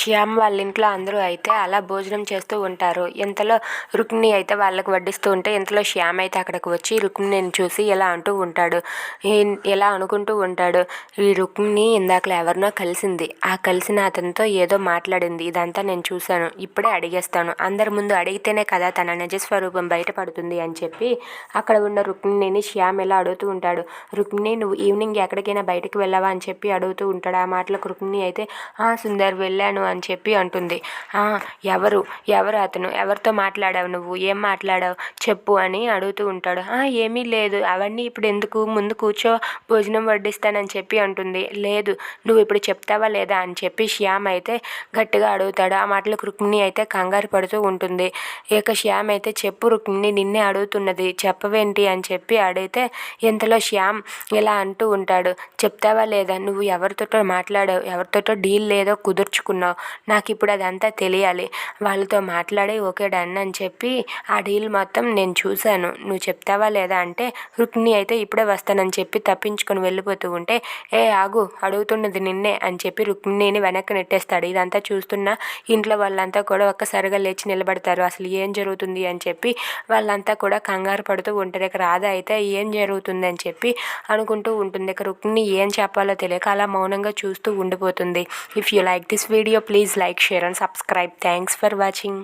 శ్యామ్ వాళ్ళ ఇంట్లో అందరూ అయితే అలా భోజనం చేస్తూ ఉంటారు. ఇంతలో రుక్మిణి అయితే వాళ్ళకి వడ్డిస్తూ ఉంటే ఇంతలో శ్యామ్ అయితే అక్కడికి వచ్చి రుక్మిణిని చూసి ఇలా అంటూ ఉంటాడు. ఇలా అనుకుంటూ ఉంటాడు, ఈ రుక్మిణి ఇందాకలో ఎవరినో కలిసింది, ఆ కలిసిన అతనితో ఏదో మాట్లాడింది, ఇదంతా నేను చూశాను, ఇప్పుడే అడిగేస్తాను, అందరి ముందు అడిగితేనే కదా తన నిజస్వరూపం బయటపడుతుంది అని చెప్పి అక్కడ ఉన్న రుక్మిణిని శ్యామ్ ఇలా అడుగుతూ ఉంటాడు. రుక్మిణి, నువ్వు ఈవినింగ్ ఎక్కడికైనా బయటకు వెళ్ళావా అని చెప్పి అడుగుతూ ఉంటాడు. ఆ మాటలకు రుక్మిణి అయితే సుందర్ వెళ్ళాను అని చెప్పి అంటుంది. ఎవరు ఎవరు అతను, ఎవరితో మాట్లాడావు, నువ్వు ఏం మాట్లాడావు చెప్పు అని అడుగుతూ ఉంటాడు. ఏమీ లేదు, అవన్నీ ఇప్పుడు ఎందుకు, ముందు కూర్చో, భోజనం వడ్డిస్తానని చెప్పి అంటుంది. లేదు, నువ్వు ఇప్పుడు చెప్తావా లేదా అని చెప్పి శ్యామ్ అయితే గట్టిగా అడుగుతాడు. ఆ మాటలకు రుక్మిణి అయితే కంగారు పడుతూ ఉంటుంది. ఇక శ్యామ్ అయితే చెప్పు రుక్మిణి, నిన్నే అడుగుతున్నది, చెప్పవేంటి అని చెప్పి అడిగితే ఇంతలో శ్యామ్ ఇలా అంటూ ఉంటాడు. చెప్తావా లేదా, నువ్వు ఎవరితోటో మాట్లాడావు, ఎవరితోటో డీల్ లేదో కుదుర్చుకున్నావు, నాకు ఇప్పుడు అదంతా తెలియాలి, వాళ్ళతో మాట్లాడి ఓకే డన్ అని చెప్పి ఆ డీల్ మొత్తం నేను చూశాను, నువ్వు చెప్తావా లేదా అంటే రుక్మిణి అయితే ఇప్పుడే వస్తానని చెప్పి తప్పించుకొని వెళ్ళిపోతూ ఉంటే ఆగు, అడుగుతున్నది నిన్నే అని చెప్పి రుక్మిణిని వెనక్కి నెట్టేస్తాడు. ఇదంతా చూస్తున్న ఇంట్లో వాళ్ళంతా కూడా ఒక్కసారిగా లేచి నిలబడతారు. అసలు ఏం జరుగుతుంది అని చెప్పి వాళ్ళంతా కూడా కంగారు పడుతూ ఉంటారు. ఇక రాధ అయితే ఏం జరుగుతుంది అని చెప్పి అనుకుంటూ ఉంటుంది. ఇక రుక్మిణి ఏం చెప్పాలో తెలియక అలా మౌనంగా చూస్తూ ఉండిపోతుంది. If you like this video, please like, share and subscribe. Thanks for watching.